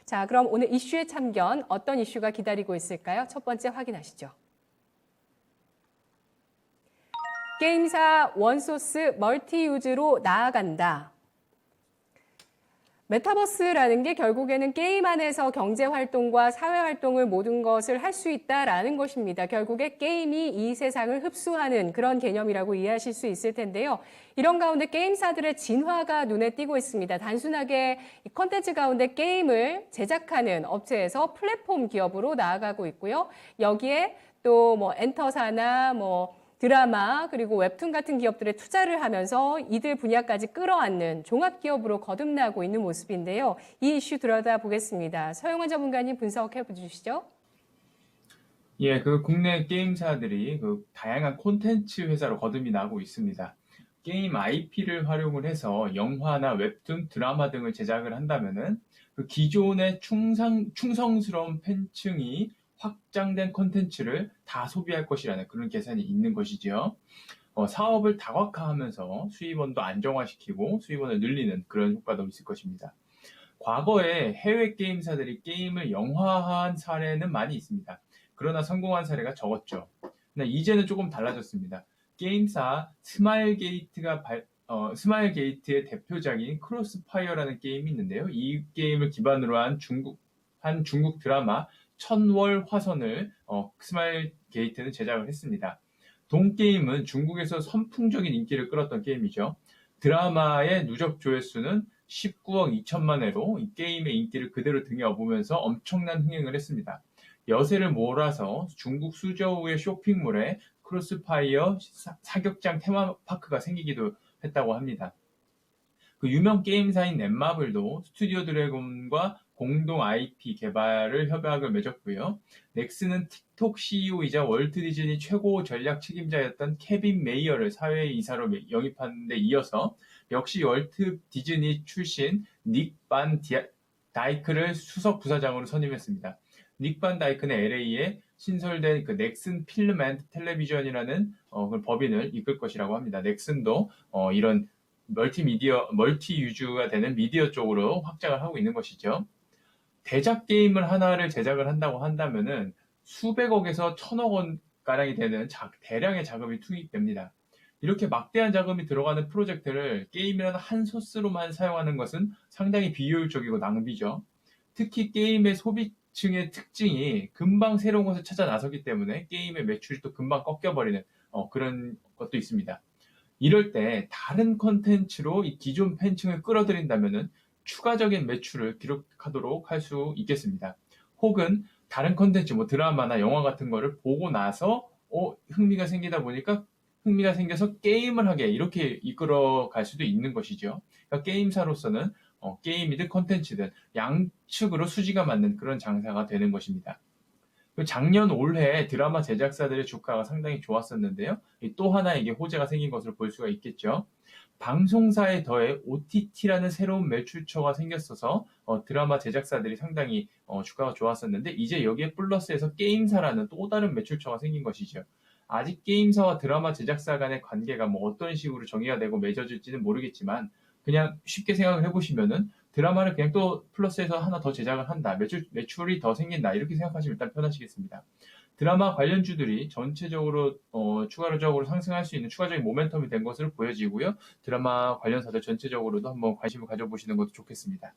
자, 그럼 오늘 이슈의 참견 어떤 이슈가 기다리고 있을까요? 첫 번째 확인하시죠. 게임사 원소스 멀티유즈로 나아간다. 메타버스라는 게 결국에는 게임 안에서 경제활동과 사회활동을 모든 것을 할 수 있다라는 것입니다. 결국에 게임이 이 세상을 흡수하는 그런 개념이라고 이해하실 수 있을 텐데요. 이런 가운데 게임사들의 진화가 눈에 띄고 있습니다. 단순하게 이 콘텐츠 가운데 게임을 제작하는 업체에서 플랫폼 기업으로 나아가고 있고요. 여기에 또 뭐 엔터사나 드라마 그리고 웹툰 같은 기업들에 투자를 하면서 이들 분야까지 끌어안는 종합기업으로 거듭나고 있는 모습인데요. 이 이슈 들여다보겠습니다. 서영환 전문가님 분석해 주시죠. 예, 국내 게임사들이 다양한 콘텐츠 회사로 거듭이 나고 있습니다. 게임 IP를 활용을 해서 영화나 웹툰, 드라마 등을 제작을 한다면은 기존의 충성스러운 팬층이 확장된 콘텐츠를 다 소비할 것이라는 그런 계산이 있는 것이죠. 사업을 다각화하면서 수입원도 안정화시키고 수입원을 늘리는 그런 효과도 있을 것입니다. 과거에 해외 게임사들이 게임을 영화화한 사례는 많이 있습니다. 그러나 성공한 사례가 적었죠. 근데 이제는 조금 달라졌습니다. 게임사 스마일게이트의 대표작인 크로스파이어라는 게임이 있는데요. 이 게임을 기반으로 한 중국 드라마 천월 화선을 스마일게이트는 제작을 했습니다. 동 게임은 중국에서 선풍적인 인기를 끌었던 게임이죠. 드라마의 누적 조회수는 19억 2천만 회로 이 게임의 인기를 그대로 등에 업으면서 엄청난 흥행을 했습니다. 여세를 몰아서 중국 수저우의 쇼핑몰에 크로스파이어 사격장 테마파크가 생기기도 했다고 합니다. 유명 게임사인 넷마블도 스튜디오 드래곤과 공동 IP 개발을 협약을 맺었고요. 넥슨은 틱톡 CEO이자 월트 디즈니 최고 전략 책임자였던 케빈 메이어를 사회이사로 영입하는 데 이어서 역시 월트 디즈니 출신 닉 반 다이크를 수석 부사장으로 선임했습니다. 닉 반 다이크는 LA에 신설된 넥슨 필름 앤드 텔레비전이라는 법인을 이끌 것이라고 합니다. 넥슨도 이런 멀티 유즈가 되는 미디어 쪽으로 확장을 하고 있는 것이죠. 대작 게임을 하나를 제작을 한다고 한다면은 수백억에서 천억 원 가량이 되는 대량의 자금이 투입됩니다. 이렇게 막대한 자금이 들어가는 프로젝트를 게임이라는 한 소스로만 사용하는 것은 상당히 비효율적이고 낭비죠. 특히 게임의 소비층의 특징이 금방 새로운 것을 찾아 나서기 때문에 게임의 매출이 또 금방 꺾여버리는 그런 것도 있습니다. 이럴 때 다른 컨텐츠로 이 기존 팬층을 끌어들인다면은 추가적인 매출을 기록하도록 할 수 있겠습니다. 혹은 다른 컨텐츠, 드라마나 영화 같은 거를 보고 나서 흥미가 생겨서 게임을 하게 이렇게 이끌어 갈 수도 있는 것이죠. 그러니까 게임사로서는 게임이든 컨텐츠든 양측으로 수지가 맞는 그런 장사가 되는 것입니다. 작년 올해 드라마 제작사들의 주가가 상당히 좋았었는데요. 또 하나 이게 호재가 생긴 것으로 볼 수가 있겠죠. 방송사에 더해 OTT라는 새로운 매출처가 생겼어서 드라마 제작사들이 상당히 주가가 좋았었는데 이제 여기에 플러스해서 게임사라는 또 다른 매출처가 생긴 것이죠. 아직 게임사와 드라마 제작사 간의 관계가 어떤 식으로 정의가 되고 맺어질지는 모르겠지만 그냥 쉽게 생각을 해보시면은 드라마를 그냥 또 플러스해서 하나 더 제작을 한다. 매출이 더 생긴다. 이렇게 생각하시면 일단 편하시겠습니다. 드라마 관련주들이 전체적으로 추가적으로 상승할 수 있는 추가적인 모멘텀이 된 것으로 보여지고요. 드라마 관련사들 전체적으로도 한번 관심을 가져보시는 것도 좋겠습니다.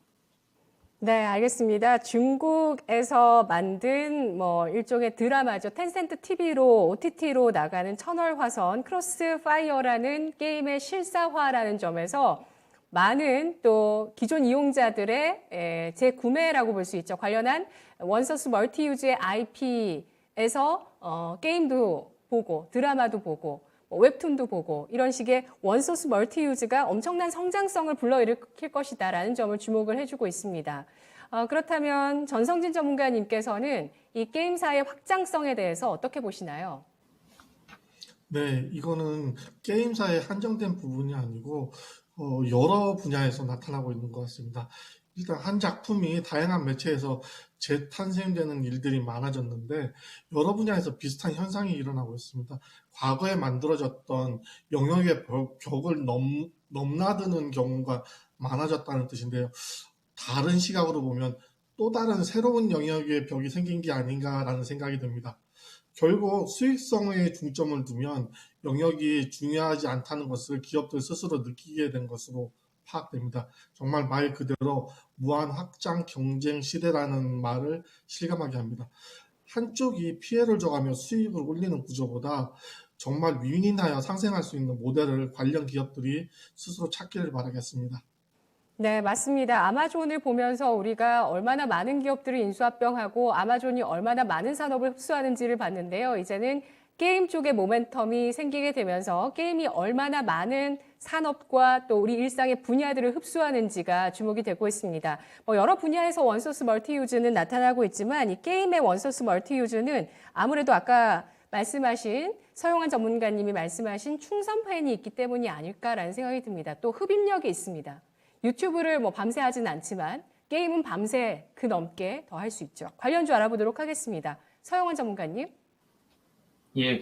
네, 알겠습니다. 중국에서 만든 일종의 드라마죠. 텐센트 TV로 OTT로 나가는 천월화선 크로스파이어라는 게임의 실사화라는 점에서 많은 또 기존 이용자들의 재구매라고 볼 수 있죠. 관련한 원소스 멀티유즈의 IP에서 게임도 보고 드라마도 보고 웹툰도 보고 이런 식의 원소스 멀티유즈가 엄청난 성장성을 불러일으킬 것이다라는 점을 주목을 해주고 있습니다. 그렇다면 전성진 전문가님께서는 이 게임사의 확장성에 대해서 어떻게 보시나요? 네, 이거는 게임사에 한정된 부분이 아니고 여러 분야에서 나타나고 있는 것 같습니다. 일단 한 작품이 다양한 매체에서 재탄생되는 일들이 많아졌는데 여러 분야에서 비슷한 현상이 일어나고 있습니다. 과거에 만들어졌던 영역의 벽을 넘나드는 경우가 많아졌다는 뜻인데요. 다른 시각으로 보면 또 다른 새로운 영역의 벽이 생긴 게 아닌가라는 생각이 듭니다. 결국 수익성에 중점을 두면 영역이 중요하지 않다는 것을 기업들 스스로 느끼게 된 것으로 파악됩니다. 정말 말 그대로 무한 확장 경쟁 시대라는 말을 실감하게 합니다. 한쪽이 피해를 줘가며 수익을 올리는 구조보다 정말 윈윈하여 상생할 수 있는 모델을 관련 기업들이 스스로 찾기를 바라겠습니다. 네, 맞습니다. 아마존을 보면서 우리가 얼마나 많은 기업들을 인수합병하고 아마존이 얼마나 많은 산업을 흡수하는지를 봤는데요. 이제는 게임 쪽에 모멘텀이 생기게 되면서 게임이 얼마나 많은 산업과 또 우리 일상의 분야들을 흡수하는지가 주목이 되고 있습니다. 여러 분야에서 원소스 멀티유즈는 나타나고 있지만 이 게임의 원소스 멀티유즈는 아무래도 아까 말씀하신 서용한 전문가님이 말씀하신 충성팬이 있기 때문이 아닐까라는 생각이 듭니다. 또 흡입력이 있습니다. 유튜브를 밤새 하진 않지만 게임은 밤새 그 넘게 더 할 수 있죠. 관련주 알아보도록 하겠습니다. 서영원 전문가님. 예,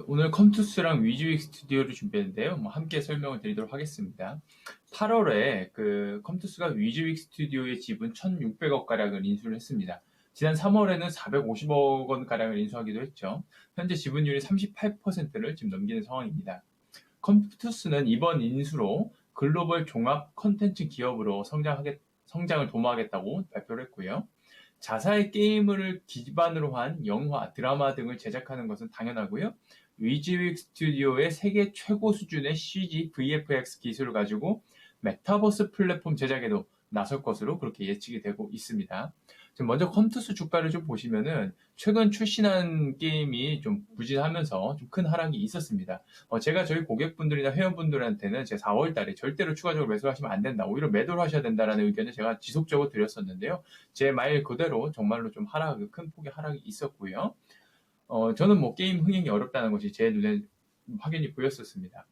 오늘 컴투스랑 위즈윅 스튜디오를 준비했는데요. 함께 설명을 드리도록 하겠습니다. 8월에 컴투스가 위즈윅 스튜디오의 지분 1,600억 가량을 인수를 했습니다. 지난 3월에는 450억 원 가량을 인수하기도 했죠. 현재 지분율이 38%를 지금 넘기는 상황입니다. 컴투스는 이번 인수로 글로벌 종합 콘텐츠 기업으로 성장을 도모하겠다고 발표를 했고요. 자사의 게임을 기반으로 한 영화, 드라마 등을 제작하는 것은 당연하고요. 위즈윅 스튜디오의 세계 최고 수준의 CG, VFX 기술을 가지고 메타버스 플랫폼 제작에도 나설 것으로 그렇게 예측이 되고 있습니다. 먼저 컴투스 주가를 좀 보시면은 최근 출시한 게임이 좀 부진하면서 좀 큰 하락이 있었습니다. 제가 저희 고객분들이나 회원분들한테는 제 4월 달에 절대로 추가적으로 매수하시면 안 된다. 오히려 매도를 하셔야 된다라는 의견을 제가 지속적으로 드렸었는데요. 제 말 그대로 정말로 좀 큰 폭의 하락이 있었고요. 저는 게임 흥행이 어렵다는 것이 제 눈에 확연히 보였었습니다.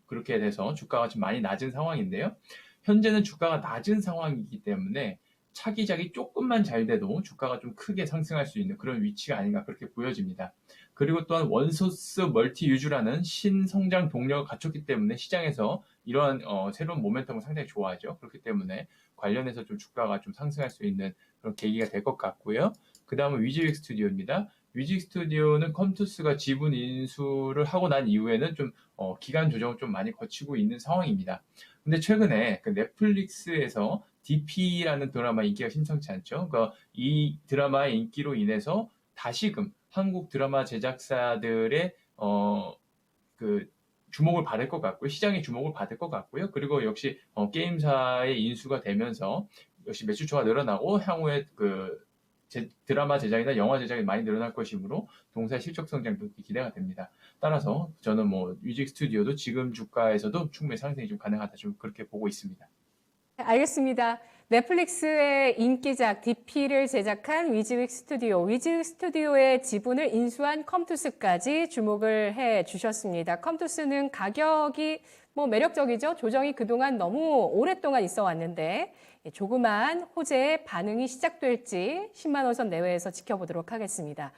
그렇게 돼서 주가가 좀 많이 낮은 상황인데요. 현재는 주가가 낮은 상황이기 때문에 차기작이 조금만 잘 돼도 주가가 좀 크게 상승할 수 있는 그런 위치가 아닌가 그렇게 보여집니다. 그리고 또한 원소스 멀티 유즈라는 신성장 동력을 갖췄기 때문에 시장에서 이러한 새로운 모멘텀을 상당히 좋아하죠. 그렇기 때문에 관련해서 좀 주가가 좀 상승할 수 있는 그런 계기가 될 것 같고요. 그 다음은 위즈윅 스튜디오입니다. 위즈윅 스튜디오는 컴투스가 지분 인수를 하고 난 이후에는 좀 기간 조정을 좀 많이 거치고 있는 상황입니다. 근데 최근에 넷플릭스에서 DP라는 드라마 인기가 심상치 않죠. 그러니까 이 드라마의 인기로 인해서 다시금 한국 드라마 제작사들의 주목을 받을 것 같고요. 시장의 주목을 받을 것 같고요. 그리고 역시 게임사의 인수가 되면서 역시 매출처가 늘어나고 향후에 드라마 제작이나 영화 제작이 많이 늘어날 것이므로 동사의 실적 성장도 기대가 됩니다. 따라서 저는 위즈윅 스튜디오도 지금 주가에서도 충분히 상승이 좀 가능하다 좀 그렇게 보고 있습니다. 알겠습니다. 넷플릭스의 인기작 DP를 제작한 위즈윅 스튜디오의 지분을 인수한 컴투스까지 주목을 해 주셨습니다. 컴투스는 가격이 매력적이죠. 조정이 그동안 너무 오랫동안 있어 왔는데 조그만 호재의 반응이 시작될지 10만 원 선 내외에서 지켜보도록 하겠습니다.